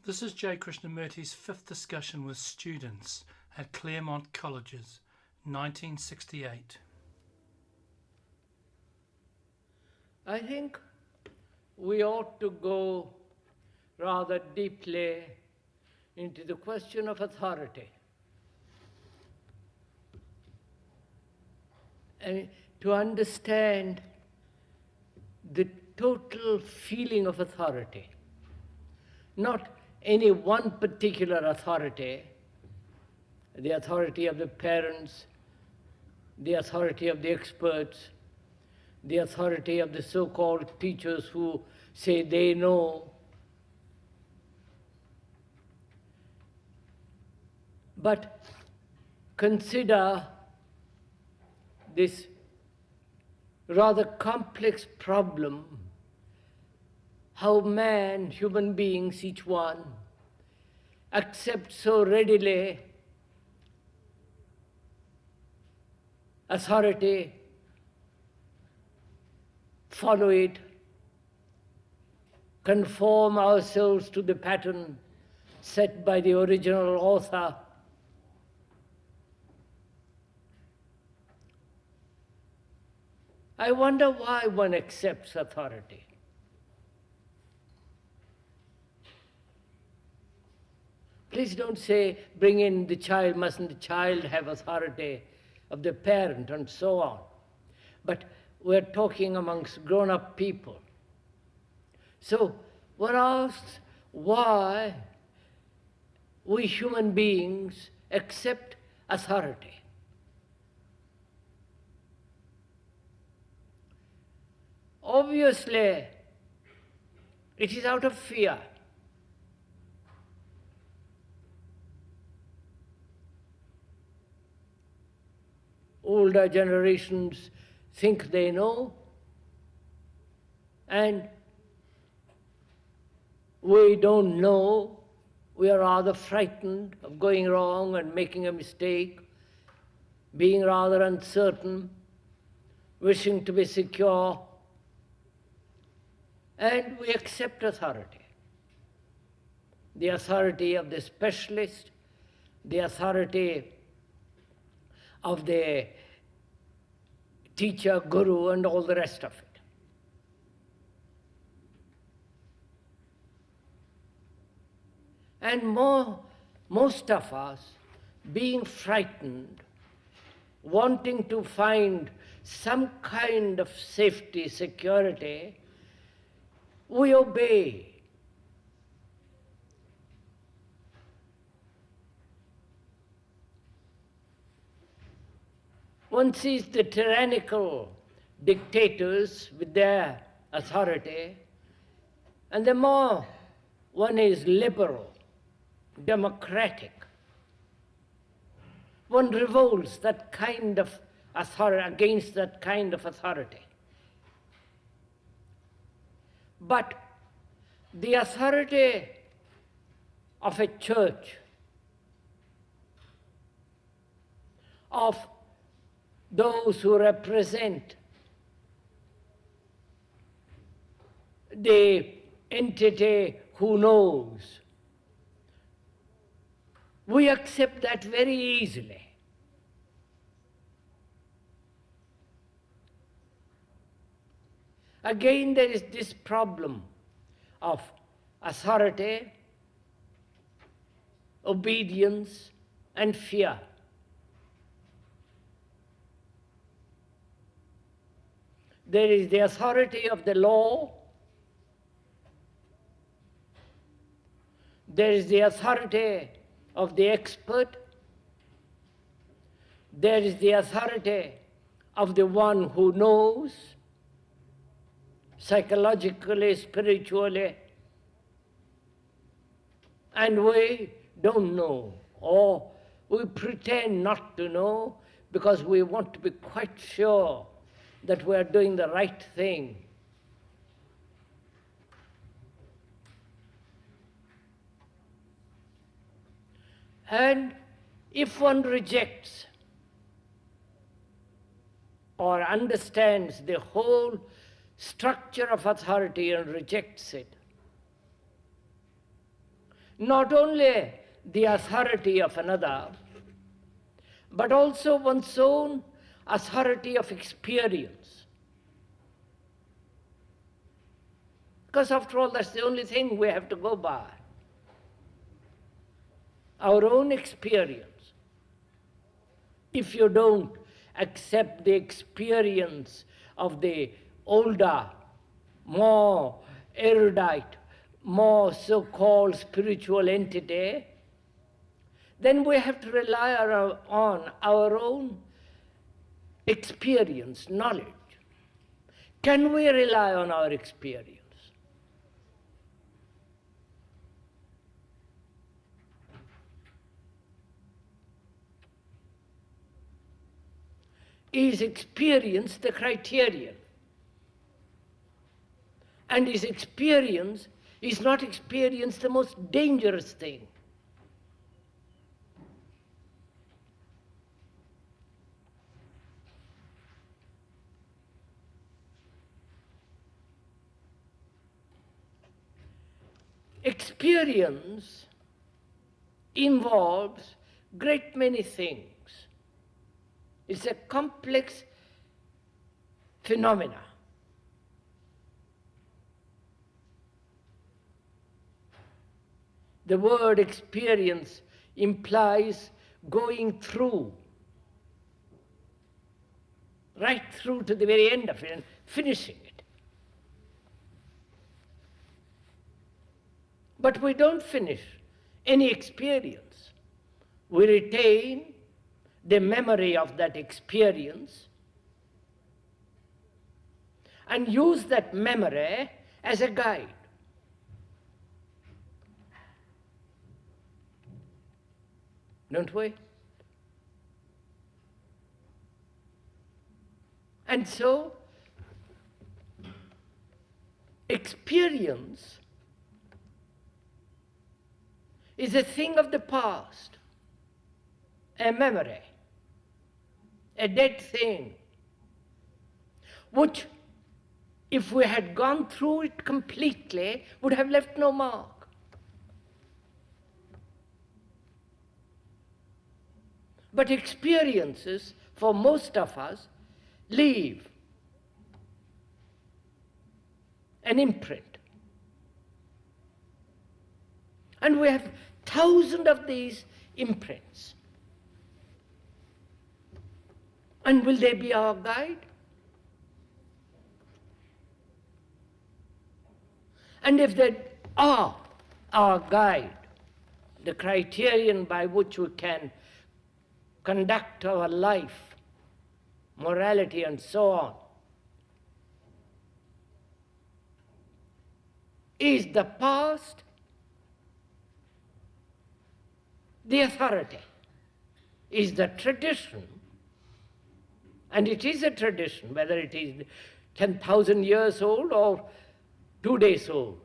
This is J. Krishnamurti's fifth discussion with students at Claremont Colleges, 1968. I think we ought to go rather deeply into the question of authority. And to understand the total feeling of authority, not any one particular authority, the authority of the parents, the authority of the experts, the authority of the so-called teachers who say they know, but consider this rather complex problem, how man, human beings, each one, accept so readily authority, follow it, conform ourselves to the pattern set by the original author. I wonder why one accepts authority. Please don't say, bring in the child, mustn't the child have authority of the parent and so on. But we're talking amongst grown-up people. So one asks why we human beings accept authority. Obviously, it is out of fear. Older generations think they know, and we don't know. We are rather frightened of going wrong and making a mistake, being rather uncertain, wishing to be secure, and we accept authority. The authority of the specialist, the authority of the teacher, guru, and all the rest of it. And most of us, being frightened, wanting to find some kind of safety, security, we obey. One sees the tyrannical dictators with their authority, and the more one is liberal, democratic, one revolts that kind of authority, against that kind of authority. But the authority of a church, of those who represent the entity who knows, we accept that very easily. Again, there is this problem of authority, obedience, and fear. There is the authority of the law, there is the authority of the expert, there is the authority of the one who knows, psychologically, spiritually, and we don't know, or we pretend not to know because we want to be quite sure that we are doing the right thing. And if one rejects or understands the whole structure of authority and rejects it, not only the authority of another, but also one's own authority of experience. Because after all, that's the only thing we have to go by. Our own experience. If you don't accept the experience of the older, more erudite, more so-called spiritual entity, then we have to rely on our own experience, knowledge. Can we rely on our experience? Is experience the criterion? And is experience, is not experience the most dangerous thing? Experience involves great many things. It's a complex phenomena. The word experience implies going through, right through to the very end of it and finishing it. But we don't finish any experience. We retain the memory of that experience and use that memory as a guide. Don't we? And so, experience is a thing of the past, a memory, a dead thing, which, if we had gone through it completely, would have left no mark. But experiences, for most of us, leave an imprint. And we have thousands of these imprints. And will they be our guide? And if they are our guide, the criterion by which we can conduct our life, morality, and so on, is the past the authority? Is the tradition? And it is a tradition, whether it is 10,000 years old or 2 days old.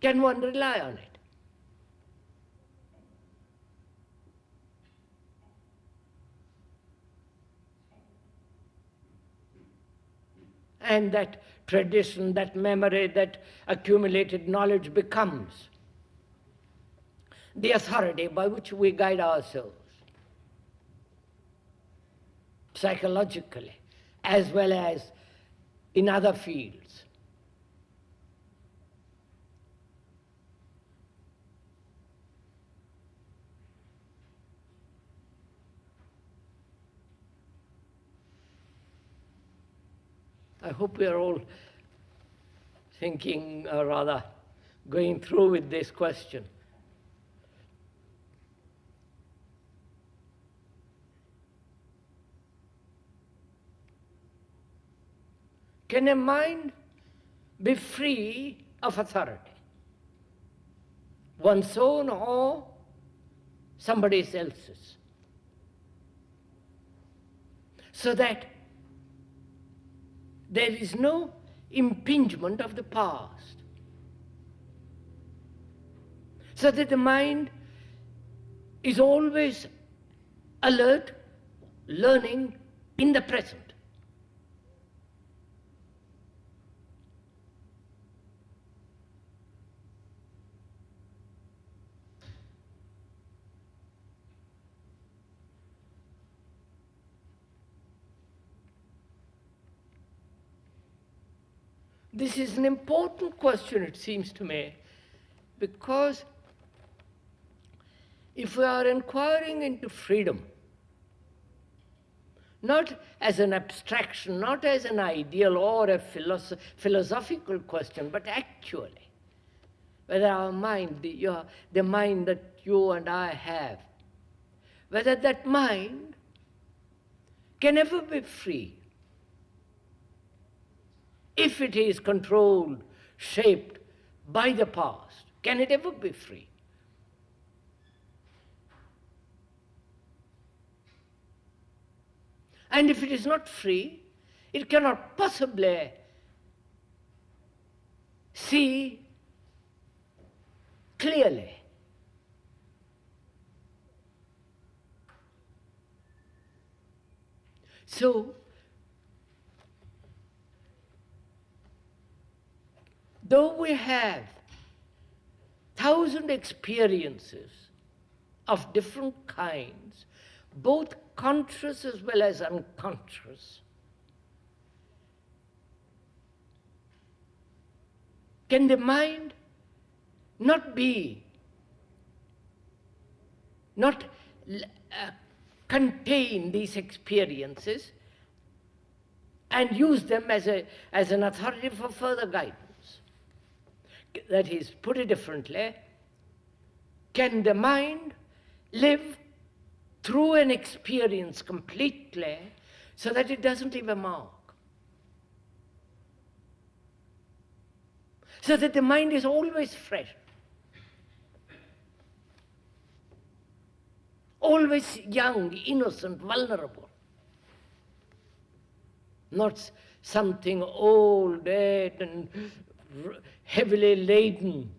Can one rely on it? And that tradition, that memory, that accumulated knowledge becomes the authority by which we guide ourselves, psychologically, as well as in other fields. I hope we are all thinking, or rather going through with this question. Can a mind be free of authority? One's own or somebody else's? So that there is no impingement of the past. So that the mind is always alert, learning in the present. this is an important question, it seems to me, because if we are inquiring into freedom, not as an abstraction, not as an ideal or a philosophical question, but actually, whether our mind, the mind that you and I have, whether that mind can ever be free if it is controlled, shaped by the past. Can it ever be free? And if it is not free, it cannot possibly see clearly. So, though we have 1,000 experiences of different kinds, both conscious as well as unconscious, can the mind not contain these experiences and use them as an authority for further guidance? That is, put it differently, can the mind live through an experience completely so that it doesn't leave a mark? So that the mind is always fresh, always young, innocent, vulnerable. Not something old, dead, and heavily laden.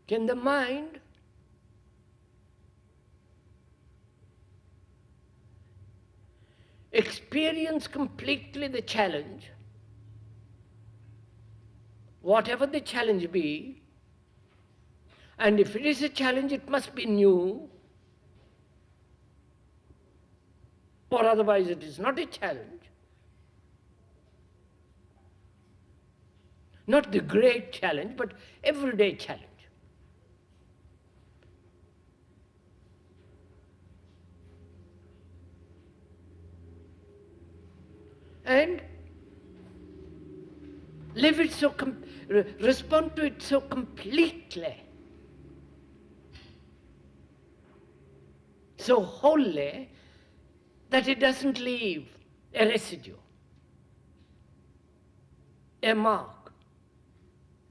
Can the mind experience completely the challenge, whatever the challenge be, and if it is a challenge, it must be new, or otherwise it is not a challenge. Not the great challenge, but everyday challenge. And live it respond to it so completely, so wholly, that it doesn't leave a residue, a mark,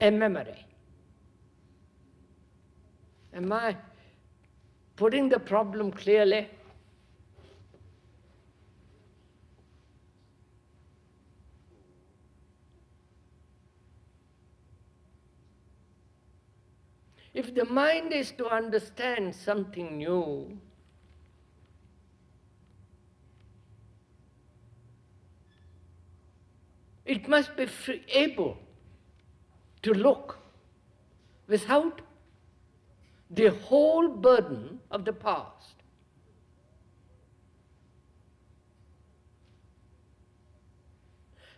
a memory. Am I putting the problem clearly? If the mind is to understand something new, it must be able to look without the whole burden of the past.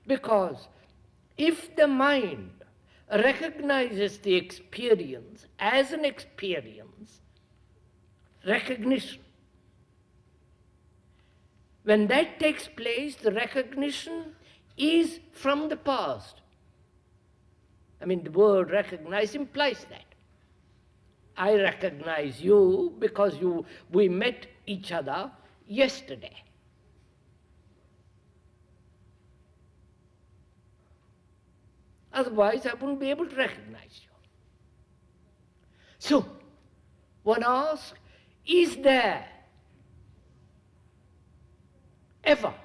Because if the mind recognizes the experience as an experience, recognition, when that takes place, the recognition is from the past. I mean, the word recognize implies that. I recognize you because we met each other yesterday. Otherwise, I wouldn't be able to recognize you. So, one asks, is there ever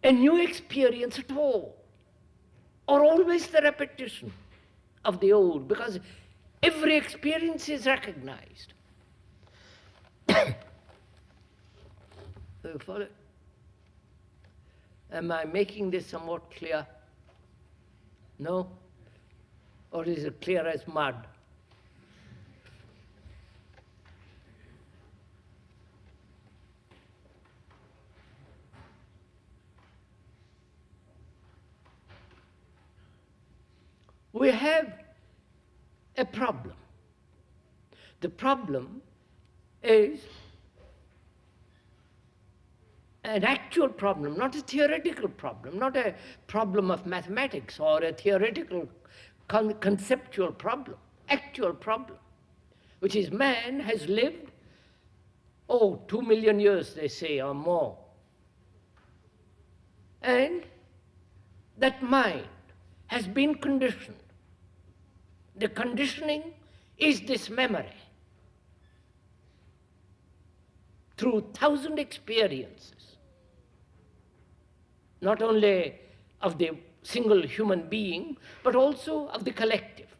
a new experience at all? Or always the repetition of the old? Because every experience is recognized. Do you follow? Am I making this somewhat clear? No? Or is it clear as mud? We have a problem. The problem is an actual problem, not a theoretical problem, not a problem of mathematics or a theoretical conceptual problem, actual problem, which is man has lived, 2 million years, they say, or more. And that mind has been conditioned. The conditioning is this memory through 1,000 experiences, not only of the single human being, but also of the collective.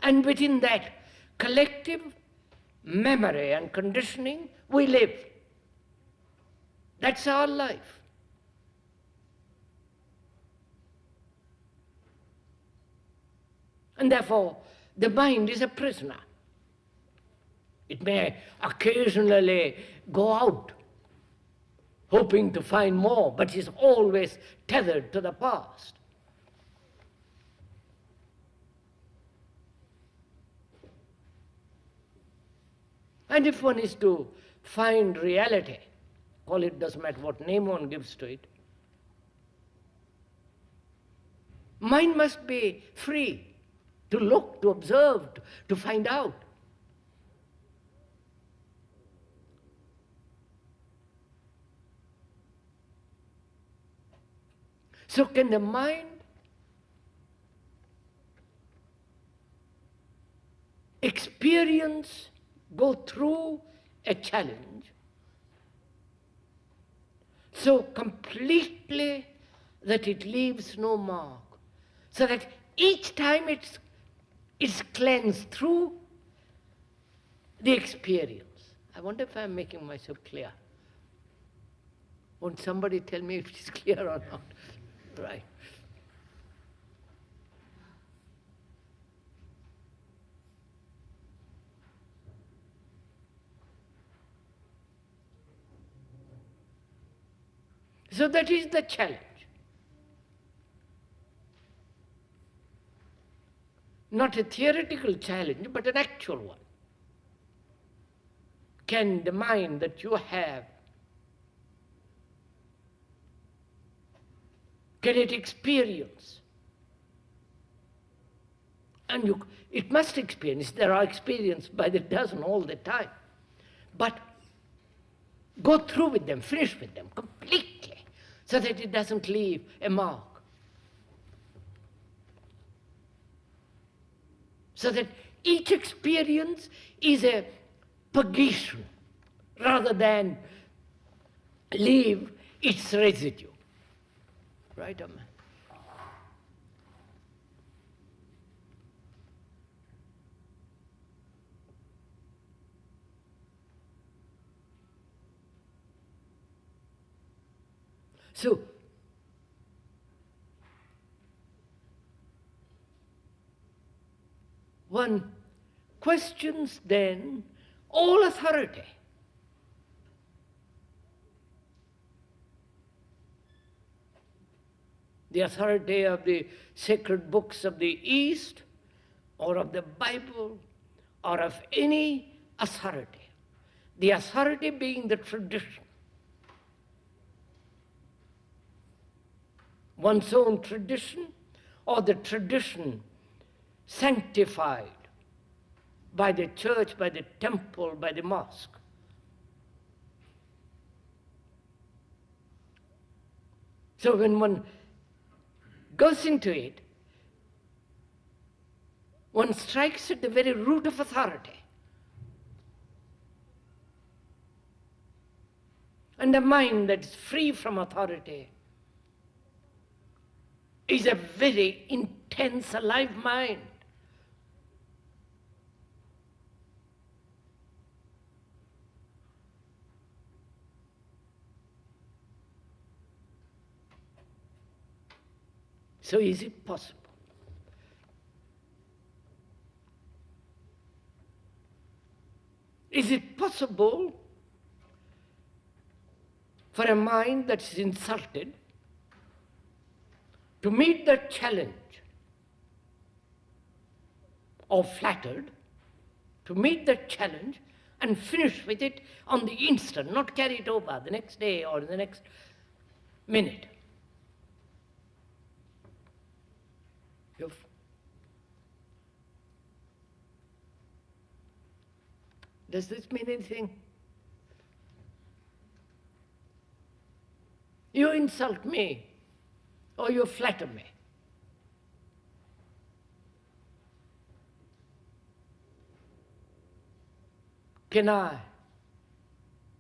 And within that collective memory and conditioning, we live. That's our life. And therefore, the mind is a prisoner. It may occasionally go out, hoping to find more, but is always tethered to the past. And if one is to find reality, call it, doesn't matter what name one gives to it, mind must be free to look, to observe, to find out. So can the mind experience, go through a challenge so completely that it leaves no mark, so that each time it's cleansed through the experience? I wonder if I'm making myself clear. Won't somebody tell me if it is clear or not? Right. So that is the challenge. Not a theoretical challenge, but an actual one. Can the mind that you have, can it experience? And it must experience. There are experiences by the dozen all the time. But go through with them, finish with them completely, so that it doesn't leave a mark. So that each experience is a purgation rather than leave its residue. Right, Amma? So, one questions then all authority. The authority of the sacred books of the East, or of the Bible, or of any authority. The authority being the tradition. One's own tradition, or the tradition sanctified by the church, by the temple, by the mosque. So when one goes into it, one strikes at the very root of authority. And a mind that is free from authority is a very intense, alive mind. So is it possible? Is it possible for a mind that is insulted to meet that challenge, or flattered, to meet that challenge and finish with it on the instant, not carry it over the next day or the next minute? Does this mean anything? You insult me, or you flatter me. Can I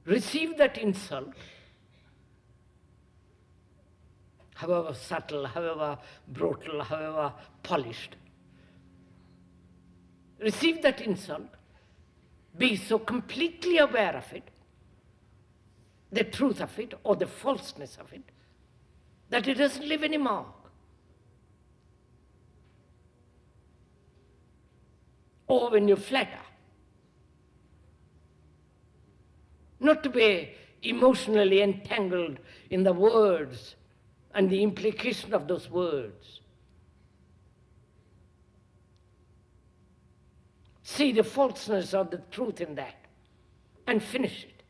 receive that insult, however subtle, however brutal, however polished? Receive that insult, be so completely aware of it, the truth of it or the falseness of it, that it doesn't leave any mark. Or when you flatter, not to be emotionally entangled in the words and the implication of those words. See the falseness or the truth in that and finish it.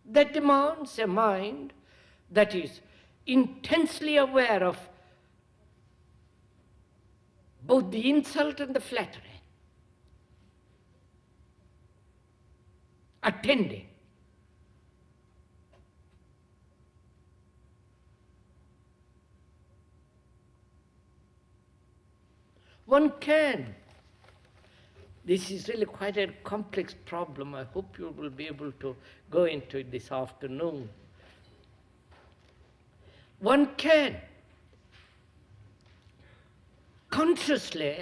That demands a mind that is intensely aware of both the insult and the flattery, attending. One can. This is really quite a complex problem. I hope you will be able to go into it this afternoon. One can consciously,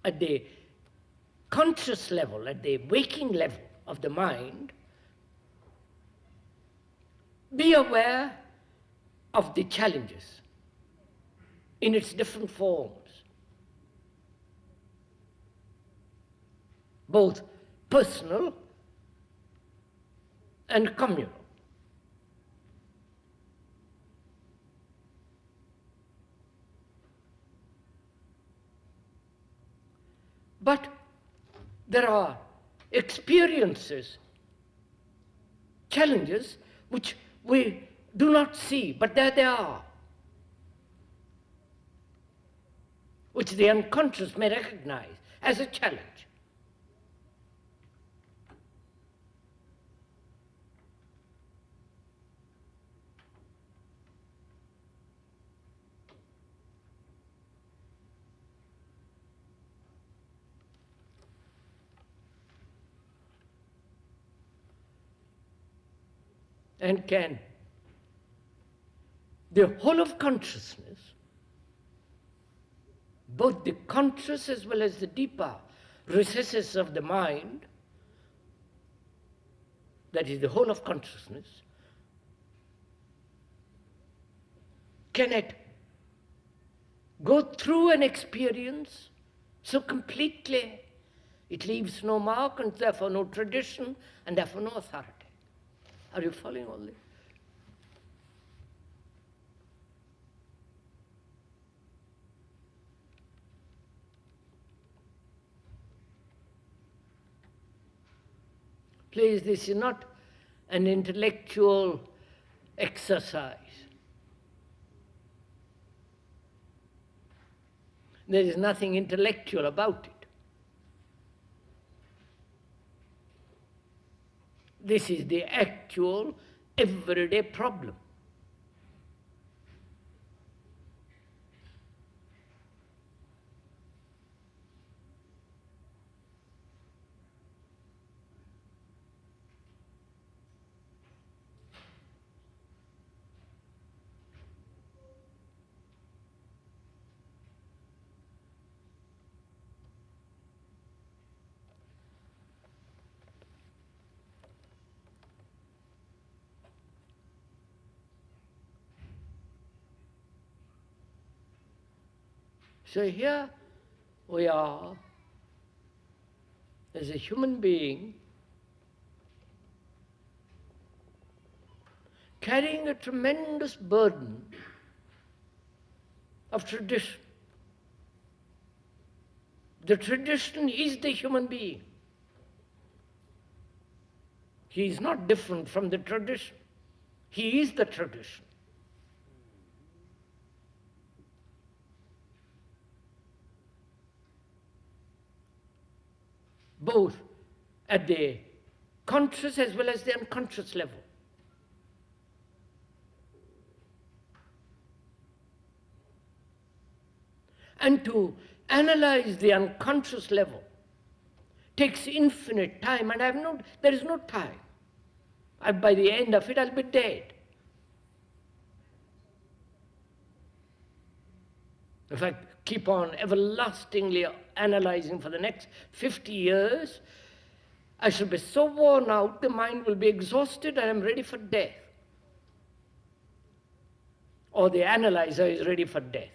at the conscious level, at the waking level of the mind, be aware of the challenges in its different forms, both personal and communal. But there are experiences, challenges, which we do not see, but there they are, which the unconscious may recognize as a challenge. And can the whole of consciousness, both the conscious as well as the deeper recesses of the mind, that is the whole of consciousness, can it go through an experience so completely it leaves no mark and therefore no tradition and therefore no authority? Are you following all this? Please, this is not an intellectual exercise. There is nothing intellectual about it. This is the actual, everyday problem. So here we are, as a human being, carrying a tremendous burden of tradition. The tradition is the human being. He is not different from the tradition. He is the tradition. Both at the conscious as well as the unconscious level. And to analyze the unconscious level takes infinite time, and there is no time. By the end of it, I'll be dead. If I keep on everlastingly analyzing for the next 50 years, I shall be so worn out, the mind will be exhausted, and I'm ready for death. Or the analyzer is ready for death.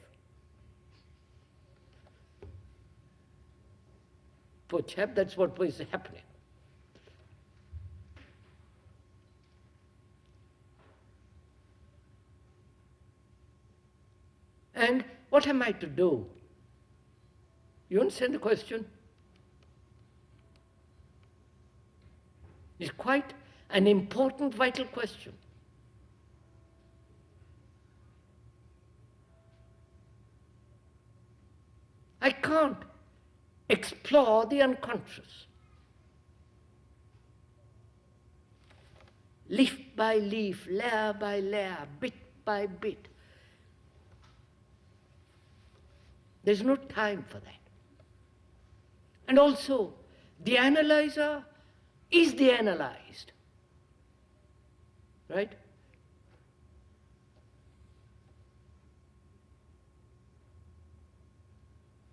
Poor chap, that's what was happening. And what am I to do? You understand the question? It's quite an important, vital question. I can't explore the unconscious. Leaf by leaf, layer by layer, bit by bit. There's no time for that. And also, the analyzer is the analyzed. Right?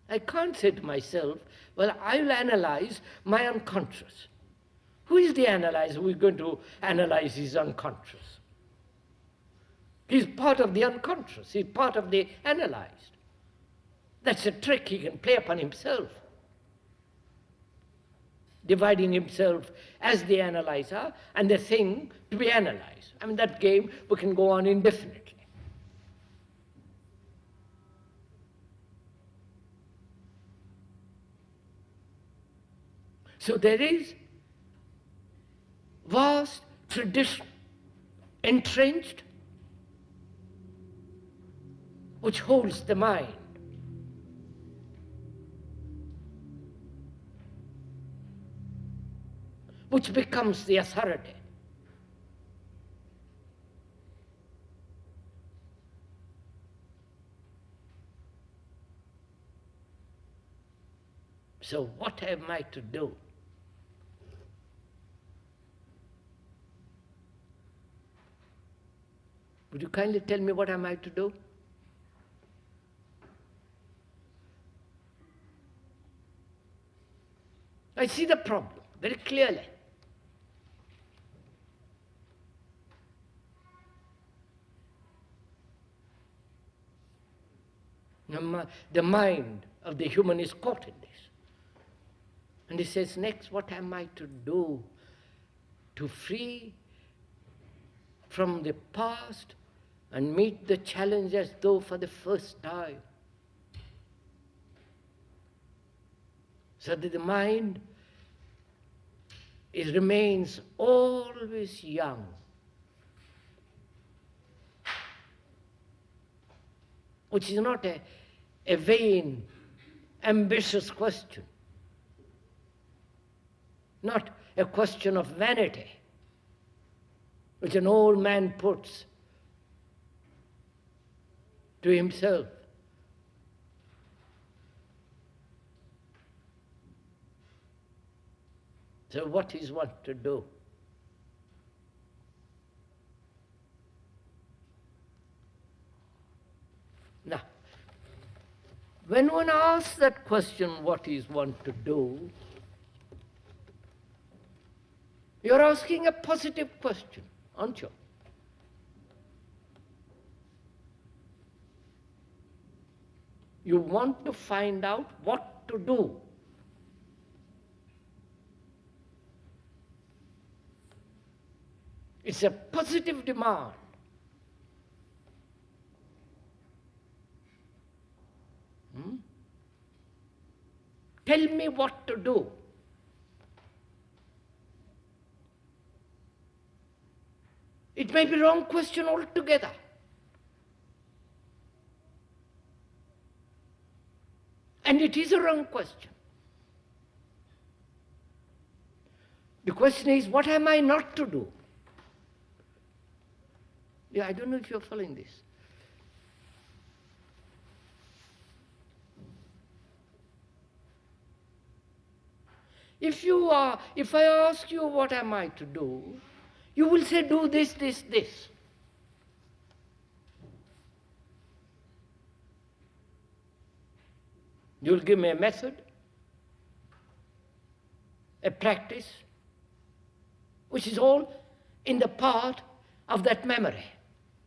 I can't say to myself, well, I'll analyze my unconscious. Who is the analyzer who is going to analyze his unconscious? He's part of the unconscious. He's part of the analyzed. That's a trick he can play upon himself, dividing himself as the analyzer and the thing to be analyzed. I mean, that game we can go on indefinitely. So there is vast tradition entrenched which holds the mind. Which becomes the authority. So what am I to do? Would you kindly tell me what am I to do? I see the problem very clearly. The mind of the human is caught in this. And he says, next, what am I to do to free from the past and meet the challenge as though for the first time? So that the mind remains always young. Which is not a vain, ambitious question. Not a question of vanity, which an old man puts to himself. So what is one to do? Now, when one asks that question, what is one to do, you're asking a positive question, aren't you? You want to find out what to do. It's a positive demand. Tell me what to do. It may be a wrong question altogether. And it is a wrong question. The question is, what am I not to do? Yeah, I don't know if you're following this. If I ask you what am I to do, you will say do this, this, this. You'll give me a method, a practice, which is all in the part of that memory,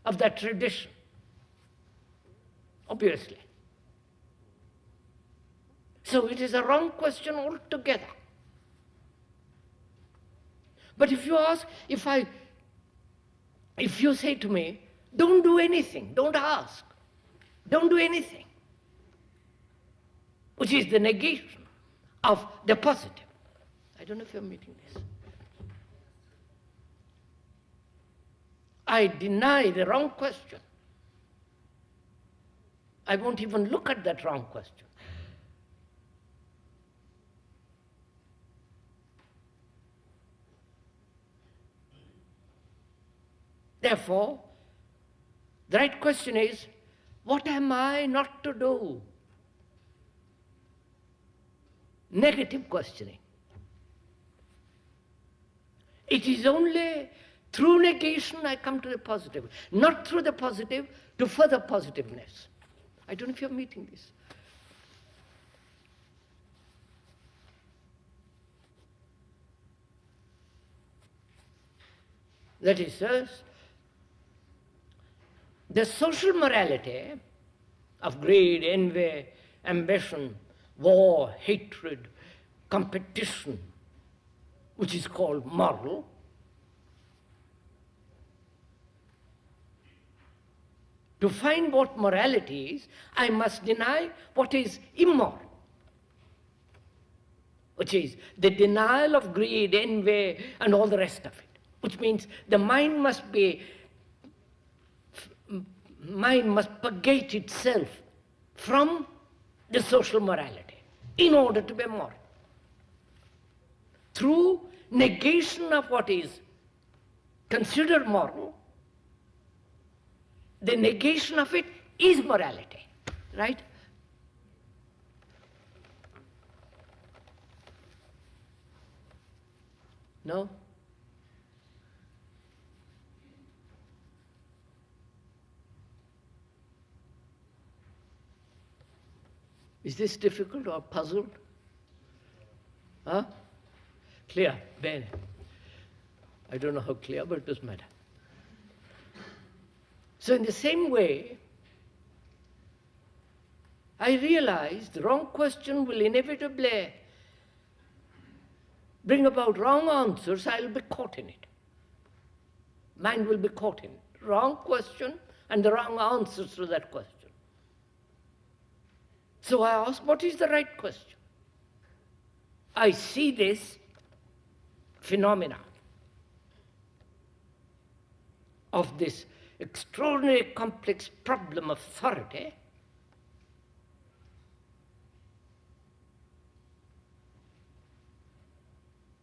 of that tradition, obviously. So it is a wrong question altogether. But if you ask, if you say to me, don't do anything, don't ask, don't do anything, which is the negation of the positive. I don't know if you're meeting this. I deny the wrong question. I won't even look at that wrong question. Therefore, the right question is, what am I not to do? Negative questioning. It is only through negation I come to the positive, not through the positive to further positiveness. I don't know if you're meeting this. That is, the social morality of greed, envy, ambition, war, hatred, competition, which is called moral, to find what morality is, I must deny what is immoral, which is the denial of greed, envy, and all the rest of it, which means the mind must purgate itself from the social morality in order to be moral. Through negation of what is considered moral, the negation of it is morality, right? No? Is this difficult or puzzled? Huh? Clear? Ben? I don't know how clear, but it doesn't matter. So in the same way, I realize the wrong question will inevitably bring about wrong answers. I'll be caught in it. Mind will be caught in it. Wrong question and the wrong answers to that question. So I ask, what is the right question? I see this phenomena of this extraordinary complex problem of authority,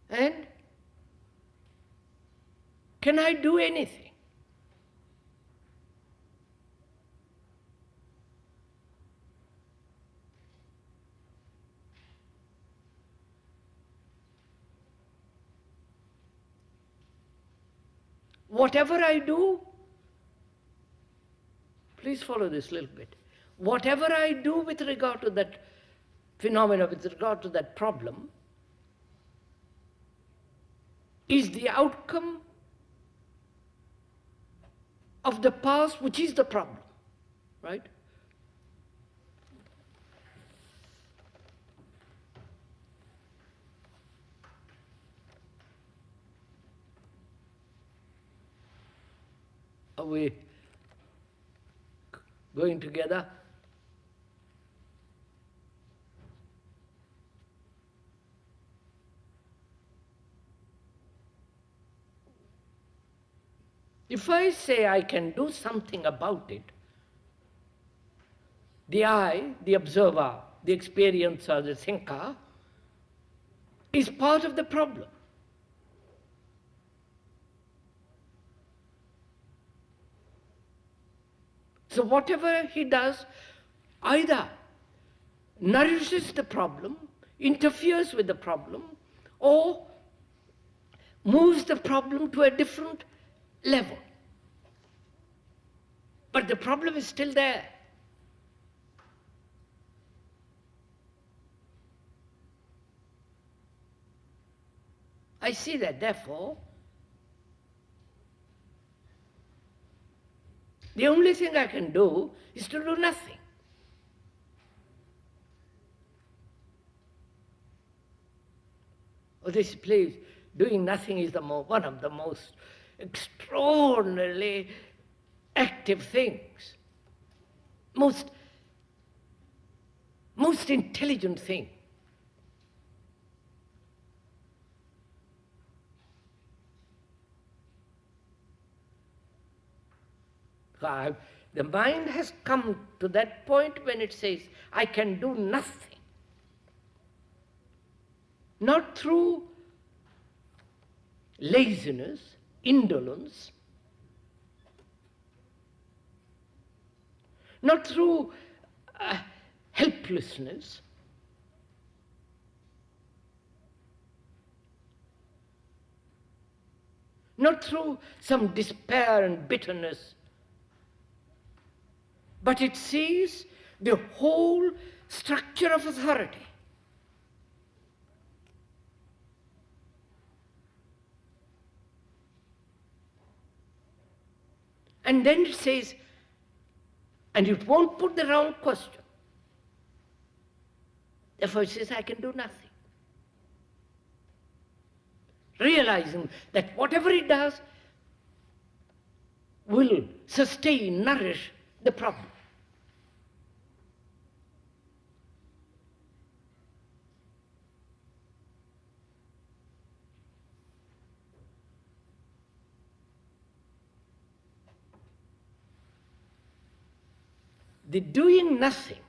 and can I do anything? Whatever I do, please follow this a little bit. Whatever I do with regard to that phenomena, with regard to that problem, is the outcome of the past, which is the problem, right? Are we going together? If I say I can do something about it, the I, the observer, the experiencer, the thinker, is part of the problem. So whatever he does either nourishes the problem, interferes with the problem, or moves the problem to a different level. But the problem is still there. I see that, therefore, the only thing I can do is to do nothing. Oh, this place, doing nothing is one of the most extraordinarily active things, most intelligent thing. The mind has come to that point when it says, I can do nothing. Not through laziness, indolence, not through helplessness, not through some despair and bitterness, but it sees the whole structure of authority. And then it says, and it won't put the wrong question. Therefore it says, I can do nothing. Realizing that whatever it does will sustain, nourish the problem. The doing nothing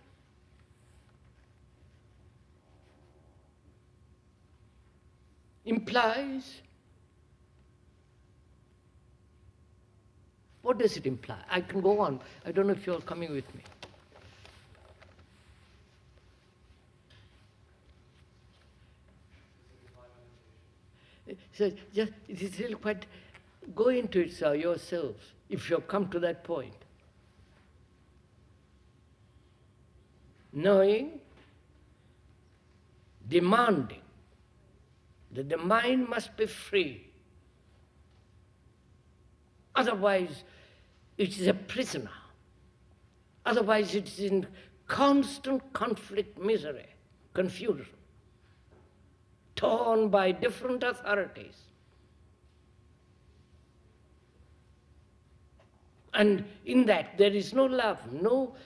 implies, what does it imply? I can go on. I don't know if you're coming with me. So just, it is really quite, go into it, sir, yourselves, if you've come to that point. Knowing, demanding that the mind must be free. Otherwise, it is a prisoner. Otherwise, it is in constant conflict, misery, confusion, torn by different authorities. And in that, there is no love, no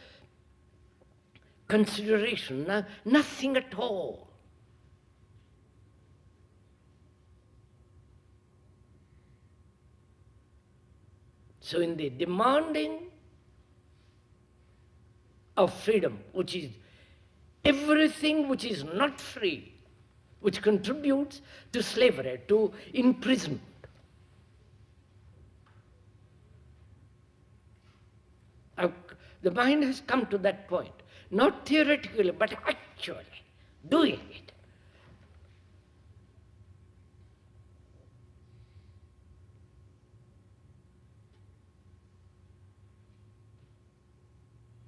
consideration, nothing at all. So in the demanding of freedom, which is everything which is not free, which contributes to slavery, to imprisonment, the mind has come to that point, not theoretically, but actually doing it.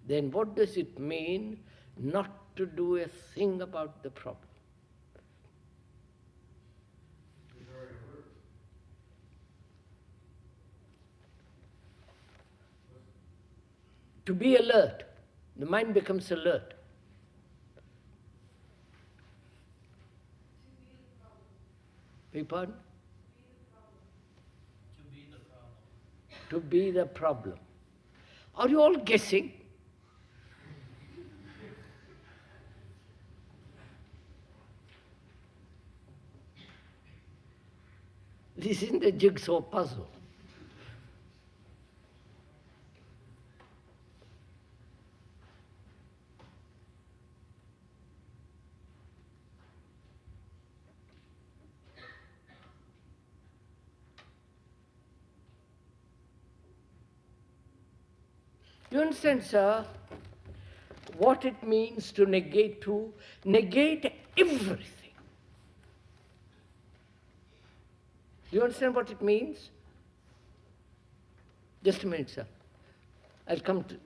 Then what does it mean not to do a thing about the problem? To be alert. The mind becomes alert. Beg pardon? To be the problem. to be the problem. Are you all guessing? This isn't a jigsaw puzzle. You understand, sir, what it means to negate everything. Do you understand what it means? Just a minute, sir. I'll come to...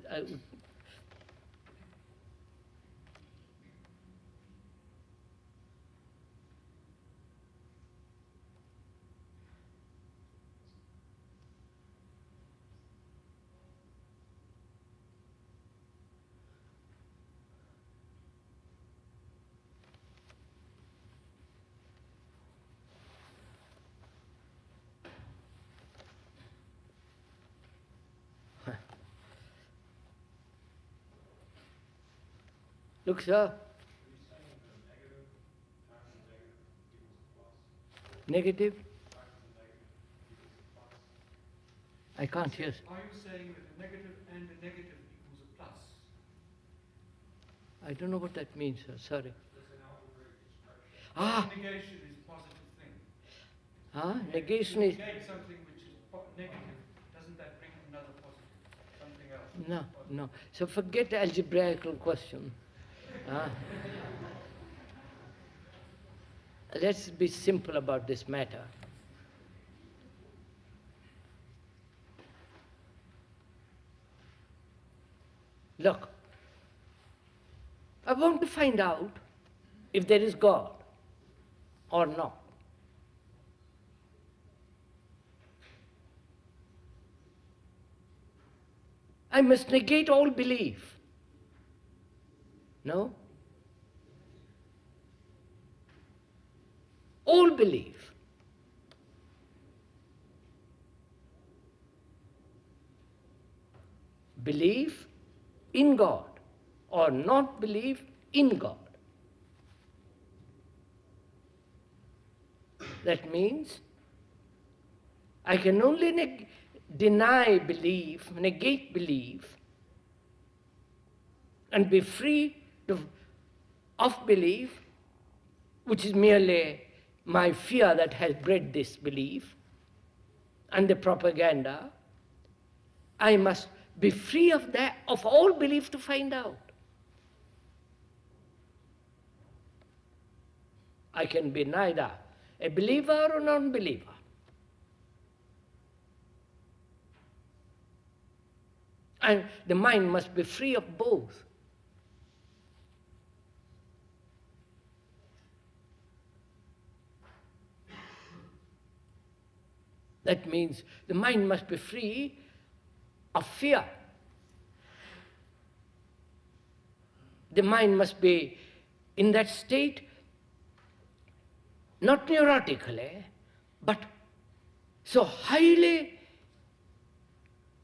Look, sir. Negative? I can't hear. Are you saying that a negative and a negative equals a plus? I don't know what that means, sir. Sorry. That's an algebraic expression. Negation is a positive thing. Negation is... Negate something which is negative, doesn't that bring another positive, something else? No. So forget the algebraical question. Let's be simple about this matter. Look, I want to find out if there is God or not. I must negate all belief. No? All belief. Belief in God or not belief in God. That means I can only deny belief, negate belief, and be free of belief, which is merely my fear that has bred this belief, and the propaganda. I must be free of that, of all belief to find out. I can be neither a believer or non-believer. And the mind must be free of both. That means the mind must be free of fear. The mind must be in that state, not neurotically, but so highly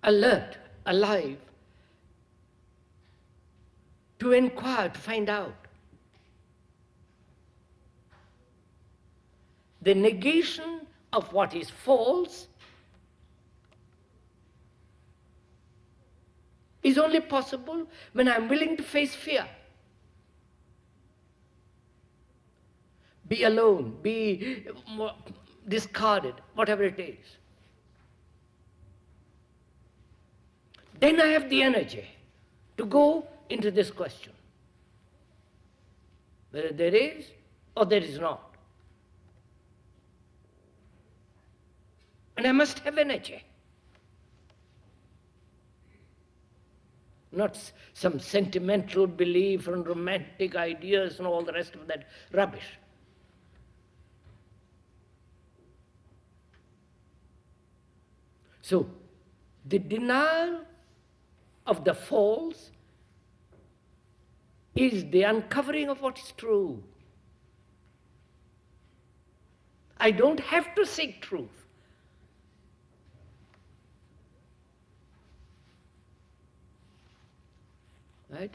alert, alive, to inquire, to find out. The negation of what is false is only possible when I'm willing to face fear. Be alone, be discarded, whatever it is. Then I have the energy to go into this question, whether there is or there is not. And I must have energy. Not some sentimental belief and romantic ideas and all the rest of that rubbish. So, the denial of the false is the uncovering of what is true. I don't have to seek truth. right?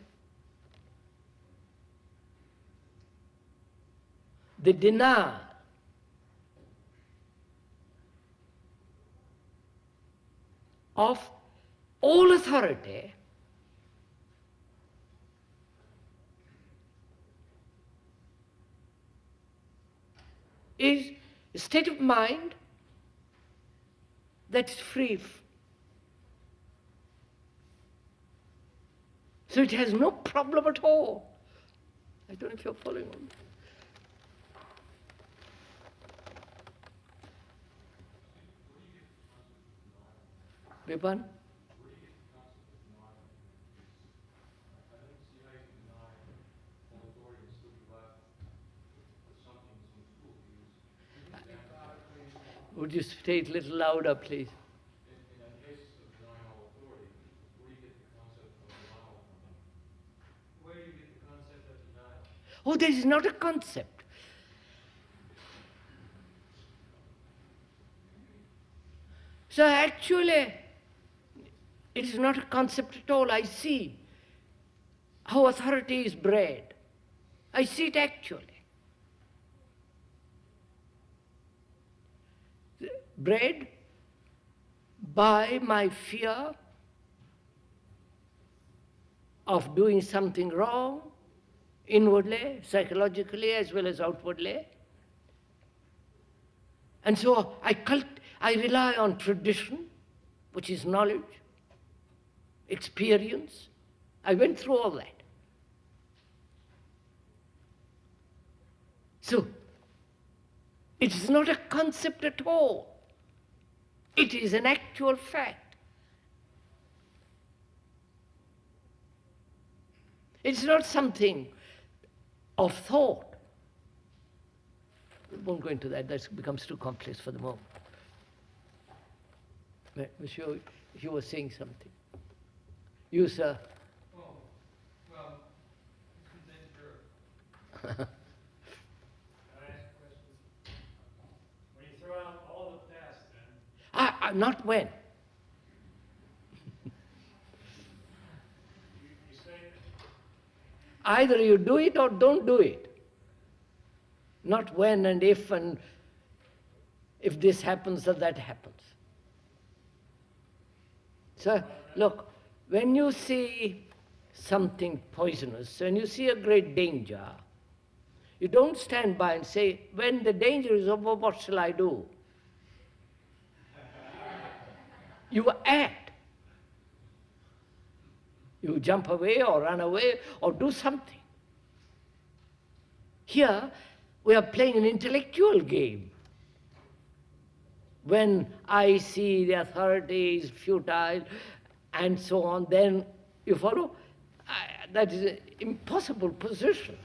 The denial of all authority is a state of mind that is free. So it has no problem at all. I don't know if you're following on. Vipan? Would you say it a little louder, please? In the case of denying all authority, where do you get the concept of denial from? Where do you get the concept of denial? Oh, there is not a concept. So actually, it is not a concept at all. I see how authority is bred. I see it actually. Bred by my fear of doing something wrong, inwardly, psychologically, as well as outwardly. And so I rely on tradition, which is knowledge, experience. I went through all that. So, it is not a concept at all. It is an actual fact. It's not something of thought. We won't go into that. That becomes too complex for the moment. Monsieur, you were saying something. You, sir. Oh, well, Can I ask a question? When you throw out all the past, then? Not when. You say that Either you do it or don't do it. Not when and if this happens or that happens. So, look, when you see something poisonous, when you see a great danger, you don't stand by and say, when the danger is over, what shall I do? You act. You jump away or run away or do something. Here, we are playing an intellectual game. When I see the authority is futile and so on, then you follow? That is an impossible position.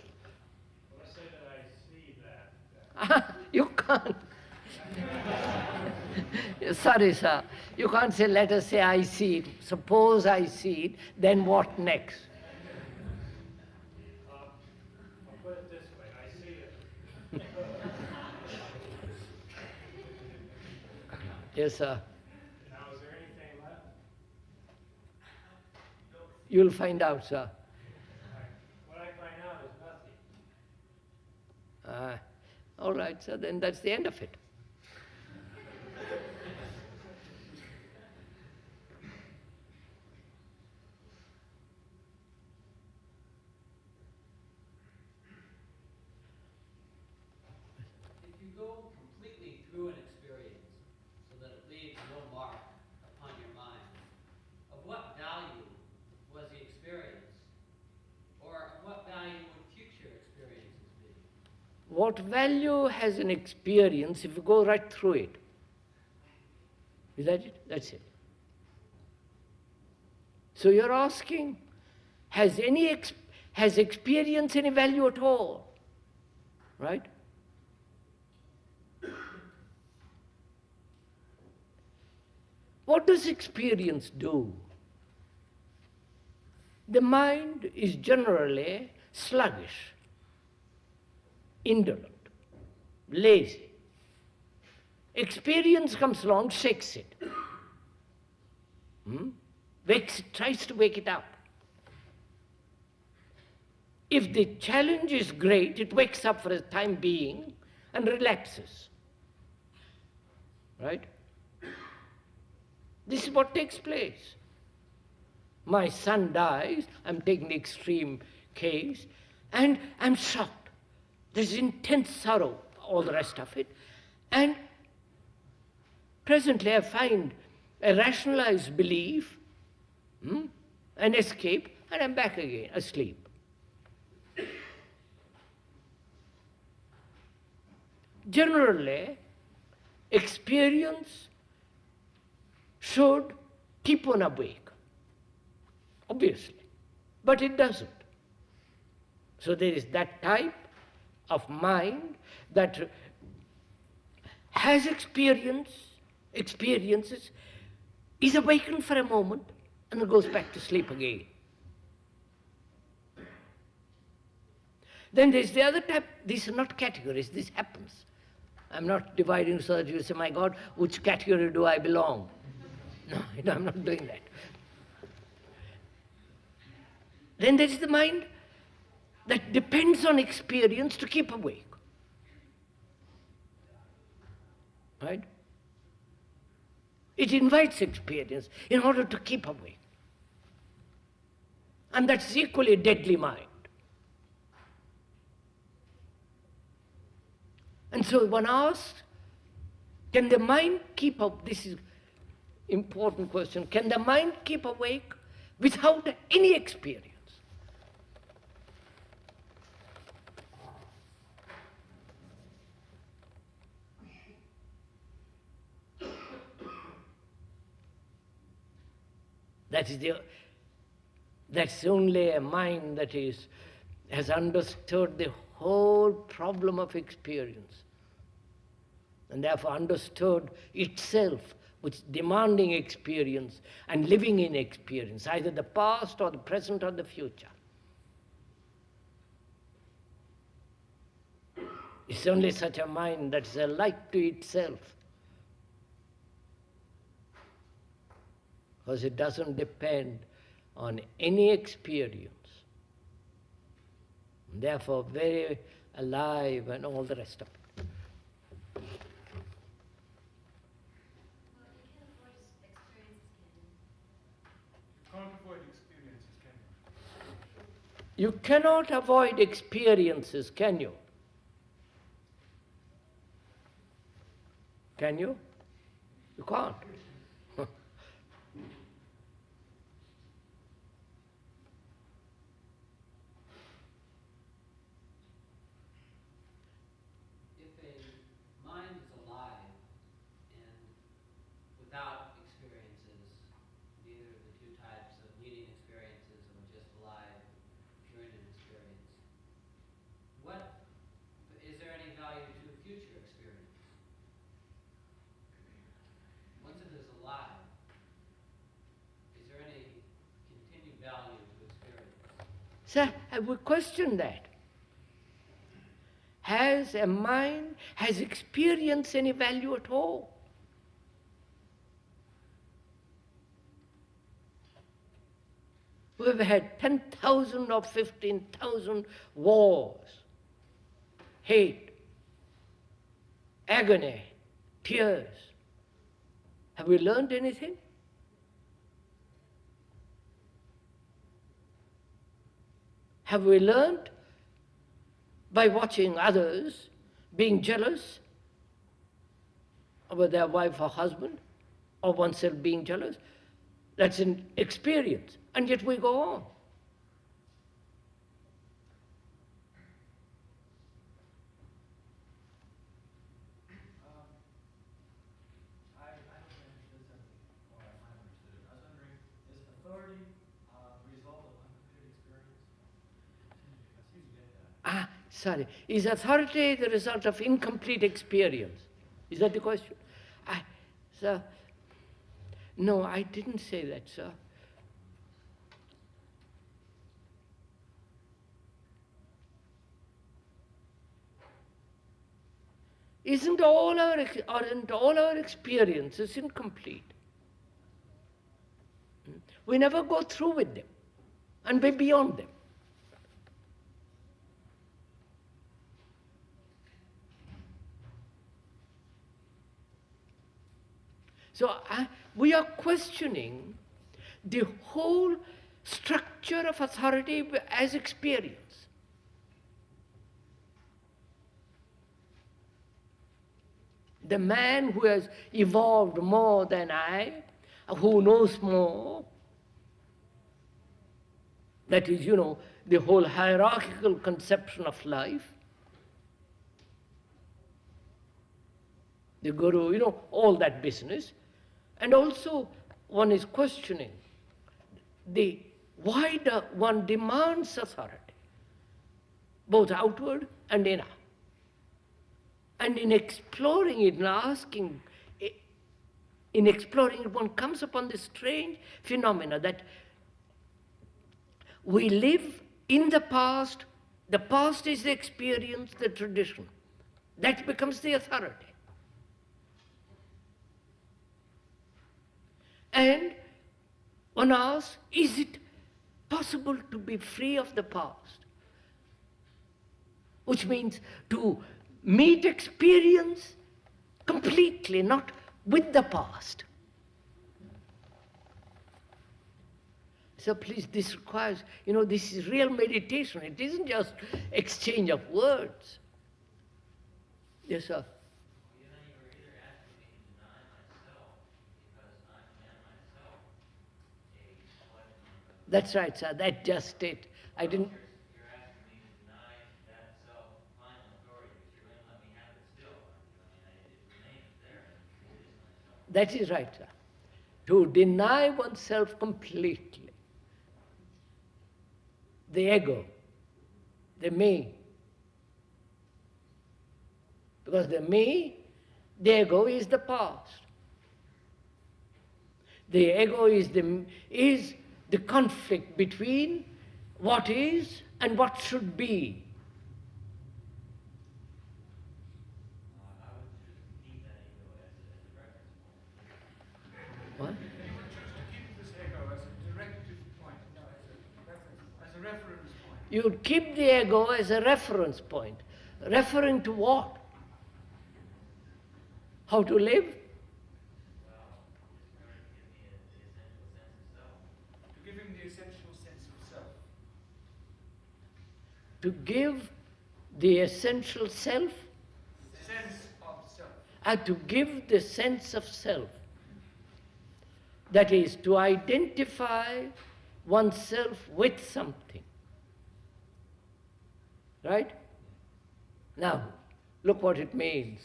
Well, let's say that I see that. You can't. Sorry, sir. You can't say, let us say I see it. Suppose I see it, then what next? I'll put it this way, I see it. Yes, sir. Now, is there anything left? You'll find out, sir. What I find out is nothing. All right, sir, then that's the end of it. If you go completely through an experience so that it leaves no mark upon your mind, of what value was the experience? Or of what value would future experiences be? What value has an experience if you go right through it? Is that it? That's it. So you're asking, has experience any value at all? Right? What does experience do? The mind is generally sluggish, indolent, lazy. Experience comes along, shakes it. Tries to wake it up. If the challenge is great, it wakes up for a time being and relaxes. Right? This is what takes place. My son dies, I'm taking the extreme case, and I'm shocked. There's intense sorrow, all the rest of it. And presently I find a rationalized belief, an escape, and I'm back again, asleep. Generally, experience should keep one awake, obviously, but it doesn't. So there is that type of mind that has experiences, is awakened for a moment, and then goes back to sleep again. Then there's the other type. These are not categories, this happens. I'm not dividing so that you say, my God, which category do I belong? No, I'm not doing that. Then there is the mind that depends on experience to keep awake. Right? It invites experience in order to keep awake. And that's equally a deadly mind. And so one asks, can the mind keep up? This is important question. Can the mind keep awake without any experience? That's only a mind that has understood the whole problem of experience, and therefore understood itself, which demanding experience and living in experience, either the past or the present or the future. It's only such a mind that is a light to itself, because it doesn't depend on any experience. Therefore, very alive and all the rest of it. You cannot avoid experiences, can you? Can you? You can't. So I would question that. Has a mind, has experience any value at all? We've had 10,000 or 15,000 wars, hate, agony, tears. Have we learned anything? Have we learned by watching others being jealous about their wife or husband, or oneself being jealous? That's an experience, and yet we go on. I don't think I understood something, or I might have understood it. I was wondering, is authority the result of uncompleted experience? I seem to get that. Sorry. Is authority the result of incomplete experience? Is that the question? Sir, no, I didn't say that, sir. Aren't all our experiences incomplete? We never go through with them, and we're beyond them. So we are questioning the whole structure of authority as experience. The man who has evolved more than I, who knows more, that is, the whole hierarchical conception of life, the guru, all that business. And also one is questioning why one demands authority, both outward and inner. And in exploring it and asking, in exploring it, one comes upon this strange phenomena that we live in the past is the experience, the tradition. That becomes the authority. And one asks, is it possible to be free of the past? Which means to meet experience completely, not with the past. So please, this requires, this is real meditation. It isn't just exchange of words. Yes, sir. You're either asking me to deny myself because I am myself a collection of... That's right, sir. That's just it. I didn't... You're asking me to deny that self final authority, but you're going to let me have it still, aren't you? I mean, it remains there, and it is myself. That is right, sir. To deny oneself completely. The ego, the me. Because the me, the ego is the past. The ego is the conflict between what is and what should be. I would just keep that ego as a reference point. What? You would choose to keep this ego as a directive point, as a reference point. You keep the ego as a reference point. Referring to what? How to live? To give him the essential sense of self. To give the essential self? Sense of self. And to give the sense of self. That is, to identify oneself with something. Right? Now, look what it means.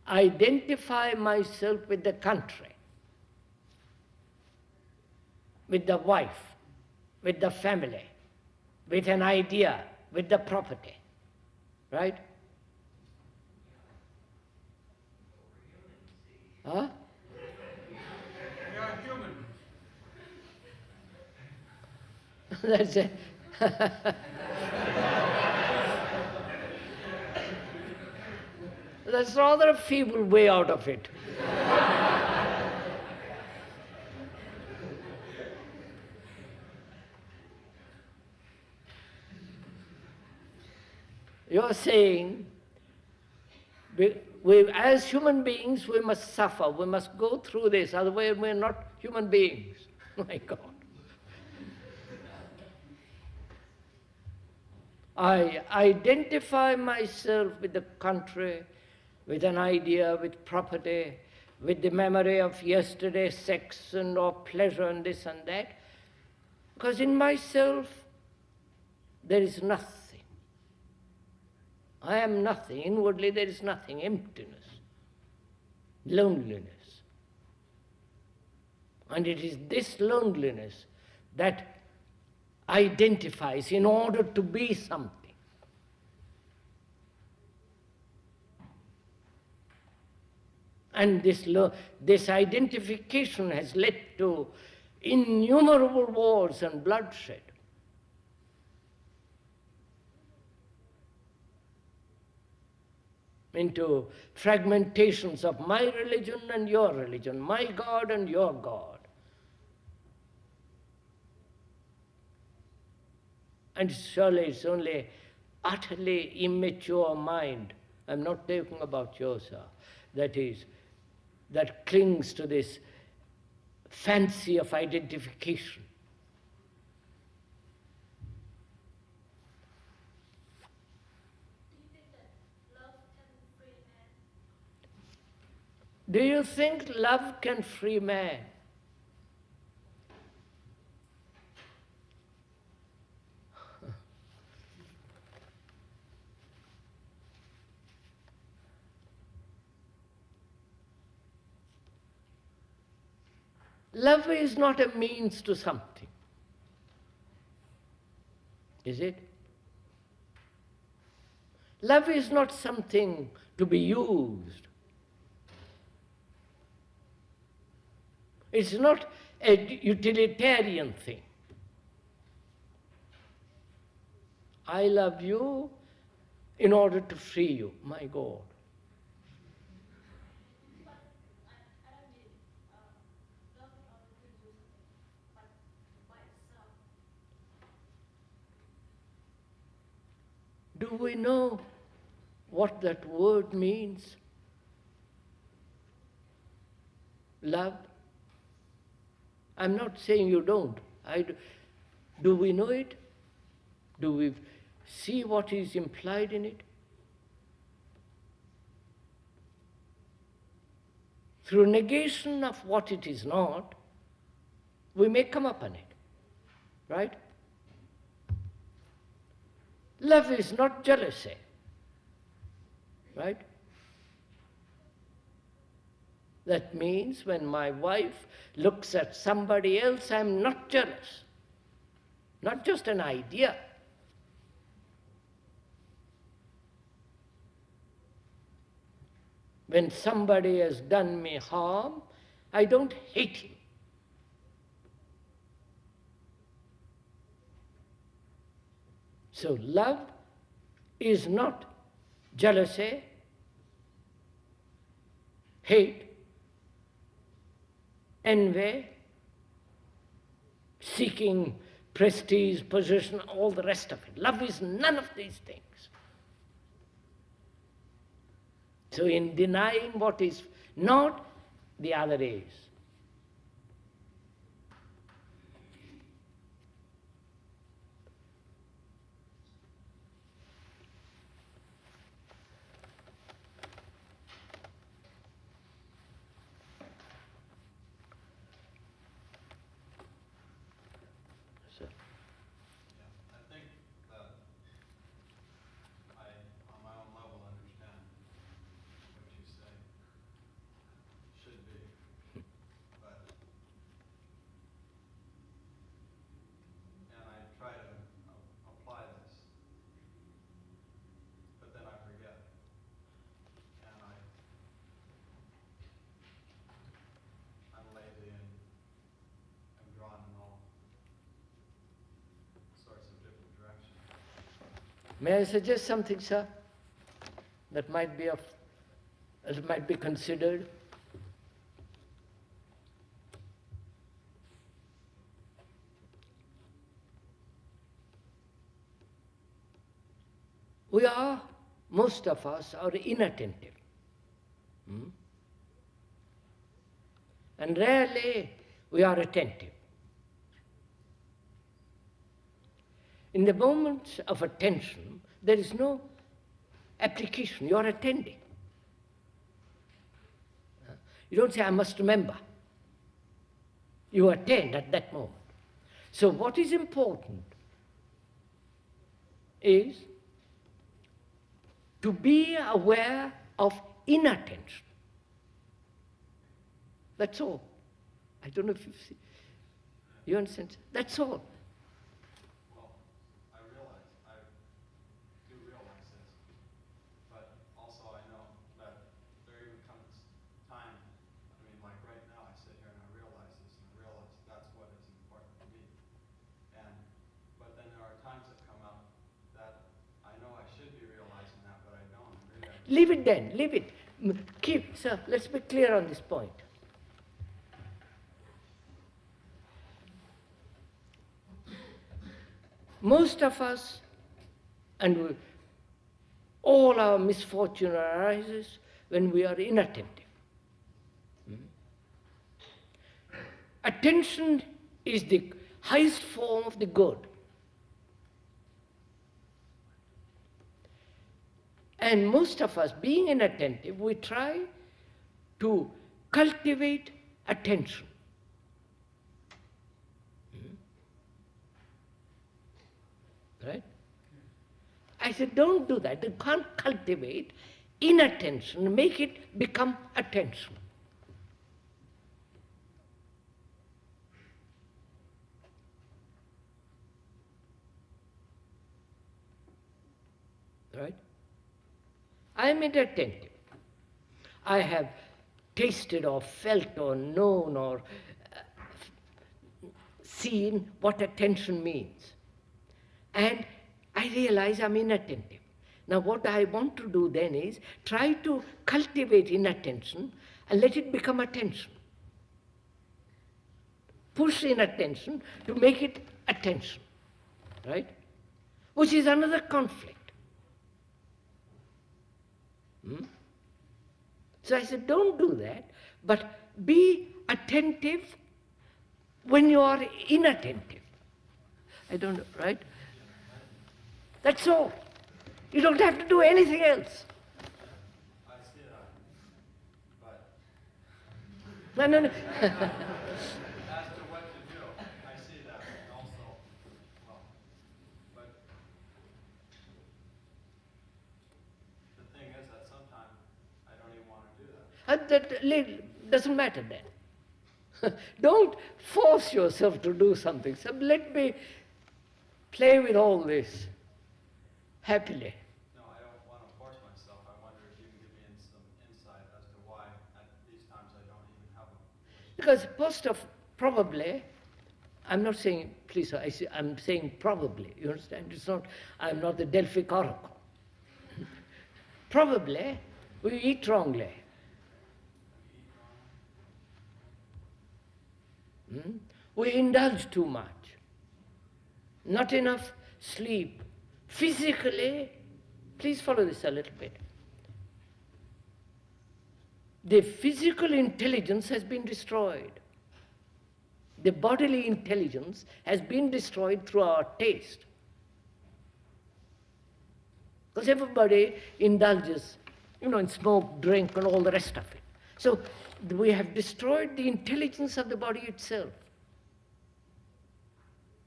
Identify myself with the country, with the wife, with the family, with an idea, with the property. Right? Huh? We are human. That's it. That's rather a feeble way out of it. You're saying, as human beings, we must suffer, we must go through this, otherwise we're not human beings. My God. I identify myself with the country, with an idea, with property, with the memory of yesterday's sex or pleasure and this and that, because in myself there is nothing. I am nothing. Inwardly there is nothing. Emptiness, loneliness. And it is this loneliness that identifies in order to be something. And this identification has led to innumerable wars and bloodshed. Into fragmentations of my religion and your religion, my God and your God. And surely it's only utterly immature mind. I'm not talking about yours, sir. That is, that clings to this fancy of identification. Do you think love can free man? Do you think love can free man? Love is not a means to something, is it? Love is not something to be used. It's not a utilitarian thing. I love you in order to free you, my God. I don't mean love in order to do something, but by itself. Do we know what that word means? Love? I'm not saying you don't. Do we know it? Do we see what is implied in it? Through negation of what it is not, we may come upon it, right? Love is not jealousy, right? That means when my wife looks at somebody else, I'm not jealous. Not just an idea. When somebody has done me harm, I don't hate him. So love is not jealousy, hate, envy, seeking prestige, position, all the rest of it. Love is none of these things. So in denying what is not, the other is. So, Yeah, I think that I, on my own level, understand what you say should be, but, and I try to apply this, but then I forget, and I'm lazy and am drawn in all sorts of different directions. may I suggest something, sir, that might be considered? Most of us are inattentive. And rarely we are attentive. In the moments of attention, there is no application, you are attending. You don't say, I must remember. You attend at that moment. So what is important is to be aware of inattention. That's all. I don't know if you see. You understand? That's all. Well, I do realize this, but also I know that there even comes time, I mean, like right now I sit here and I realize this and I realize that's what is important to me. But then there are times that come up that I know I should be realizing that, but I don't. Maybe I just Leave it then, leave it. Sir, let's be clear on this point. Most of us, and all our misfortune arises when we are inattentive. attention is the highest form of the good. And most of us, being inattentive, we try to cultivate attention. Right? I said, don't do that. You can't cultivate inattention, make it become attention. Right? I am inattentive. I have tasted or felt or known or seen what attention means. And I realize I'm inattentive. Now what I want to do then is try to cultivate inattention and let it become attention. Push inattention to make it attention. Right? Which is another conflict. So I said, don't do that, but be attentive when you are inattentive. I don't know, right? That's all. You don't have to do anything else. I see that, but No. as to what to do, I see that also. Well, but the thing is that sometimes I don't even want to do that. That doesn't matter then. Don't force yourself to do something. So let me play with all this happily. No, I don't want to force myself. I wonder if you can give me some insight as to why at these times I don't even have them. Because most of probably, I'm not saying, please, I'm saying probably, you understand? It's not, I'm not the Delphic oracle. Probably, we eat wrongly. We indulge too much. Not enough sleep. Physically, please follow this a little bit. The physical intelligence has been destroyed. The bodily intelligence has been destroyed through our taste. Because everybody indulges, in smoke, drink, and all the rest of it. So we have destroyed the intelligence of the body itself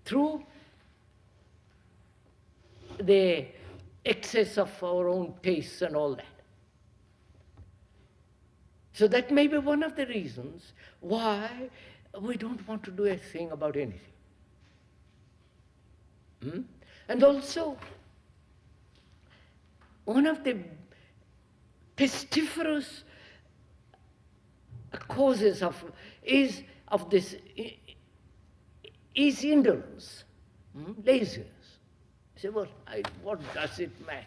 through the excess of our own tastes and all that. So that may be one of the reasons why we don't want to do a thing about anything. And also, one of the pestiferous causes of this is indolence, laziness. You say, well, what does it matter?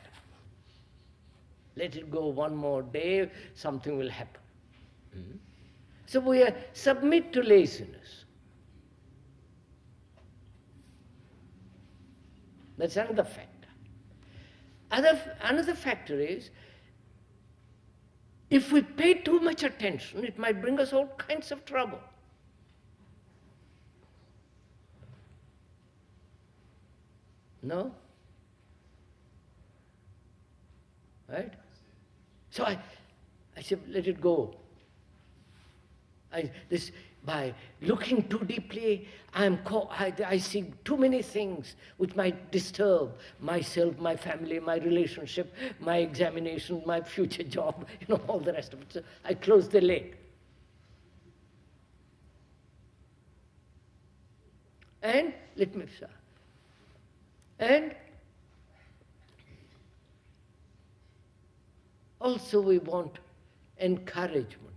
Let it go one more day, something will happen. So we submit to laziness. That's another factor. Another factor is, if we pay too much attention, it might bring us all kinds of trouble. No? Right? So I said, let it go. By looking too deeply, I see too many things which might disturb myself, my family, my relationship, my examination, my future job, all the rest of it. So I close the lid. And let me say, and also we want encouragement.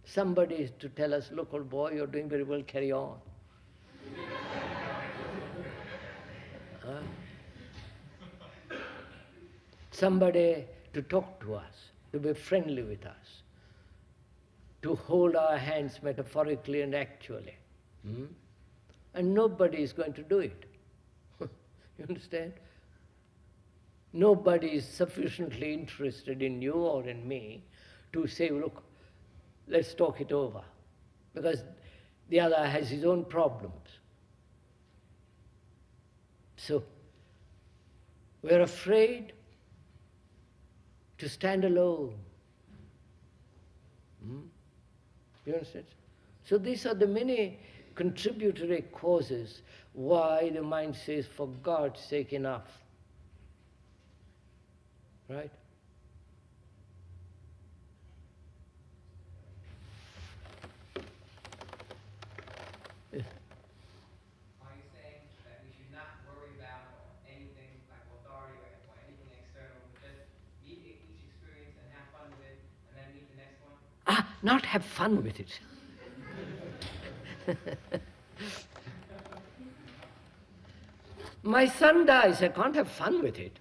Somebody is to tell us, look, old boy, you're doing very well, carry on. Somebody to talk to us, to be friendly with us, to hold our hands metaphorically and actually. And nobody is going to do it. You understand? Nobody is sufficiently interested in you or in me to say, look, let's talk it over. because the other has his own problems. So, we're afraid to stand alone. You understand? So these are the many contributory causes why the mind says, for God's sake, enough. Right? Are you saying that we should not worry about anything like authority or anything external, but just meet each experience and have fun with it, and then meet the next one? Not have fun with it. My son dies, I can't have fun with it.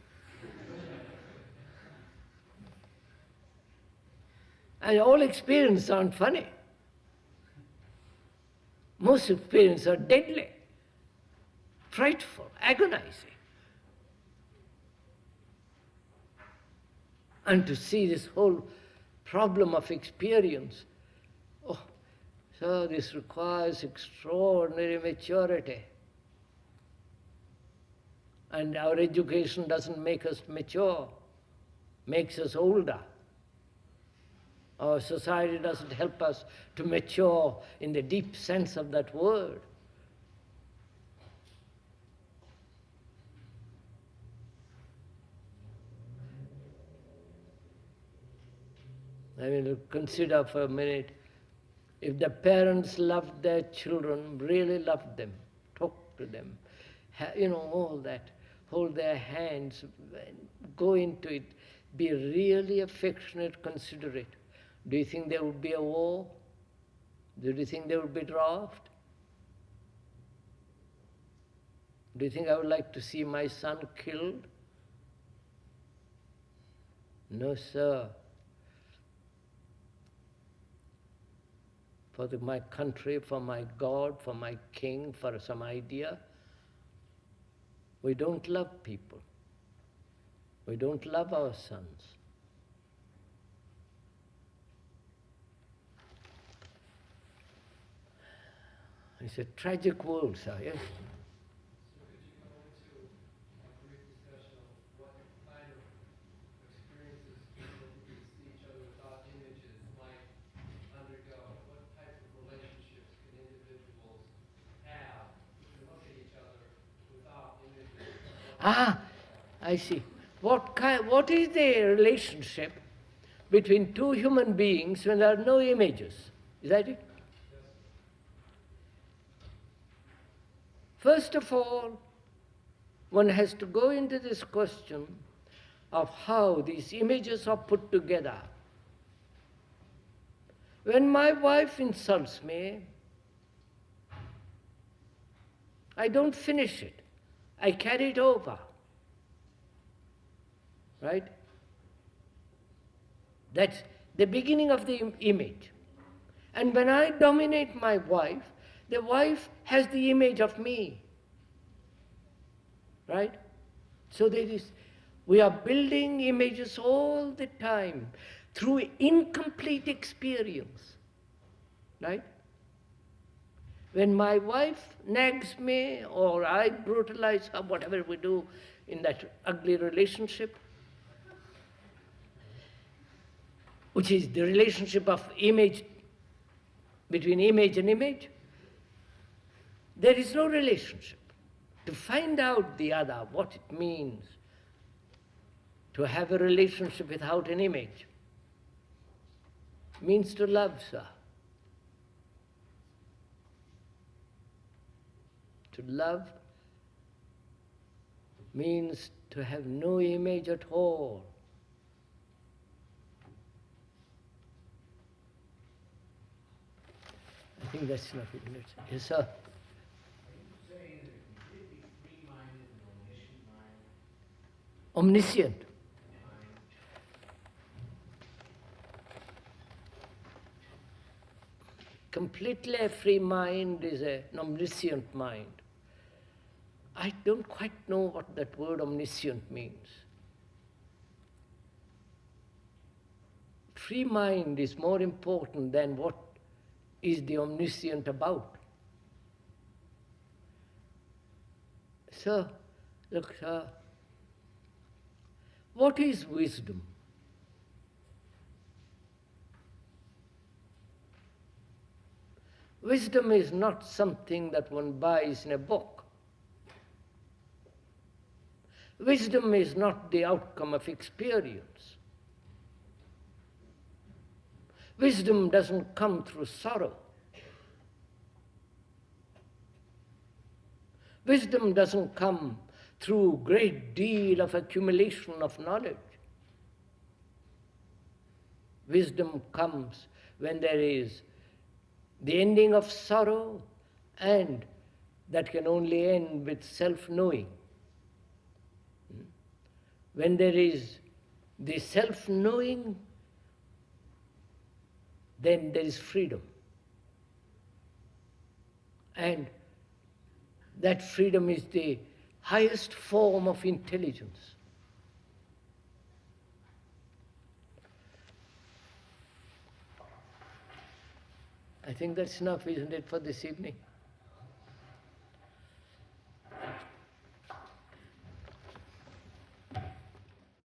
And all experiences aren't funny. Most experiences are deadly, frightful, agonizing. And to see this whole problem of experience, so this requires extraordinary maturity. And our education doesn't make us mature, makes us older. Our society doesn't help us to mature in the deep sense of that word. I mean, consider for a minute, if the parents loved their children, really loved them, talked to them, all that, hold their hands, go into it, be really affectionate, considerate. Do you think there would be a war? Do you think there would be draft? Do you think I would like to see my son killed? No, sir. For my country, for my God, for my king, for some idea. We don't love people. We don't love our sons. It's a tragic world, sir, yes? So could you go into a brief discussion of what kind of experiences people who can see each other without images might undergo? What type of relationships can individuals have who can look at each other without images? I see. What is the relationship between two human beings when there are no images? Is that it? First of all, one has to go into this question of how these images are put together. When my wife insults me, I don't finish it. I carry it over. Right? That's the beginning of the image. And when I dominate my wife, the wife has the image of me. Right? So we are building images all the time through incomplete experience. Right? When my wife nags me or I brutalize her, whatever we do in that ugly relationship, which is the relationship of image, between image and image, there is no relationship. To find out the other, what it means to have a relationship without an image, means to love, sir. To love means to have no image at all. I think that's enough, isn't it? Yes, sir. Omniscient. Completely a free mind is an omniscient mind. I don't quite know what that word omniscient means. Free mind is more important than what is the omniscient about. So, look, what is wisdom? Wisdom is not something that one buys in a book. Wisdom is not the outcome of experience. Wisdom doesn't come through sorrow. Wisdom doesn't come through great deal of accumulation of knowledge. Wisdom comes when there is the ending of sorrow, and that can only end with self-knowing. When there is the self-knowing, then there is freedom. And that freedom is the highest form of intelligence. I think that's enough, isn't it, for this evening?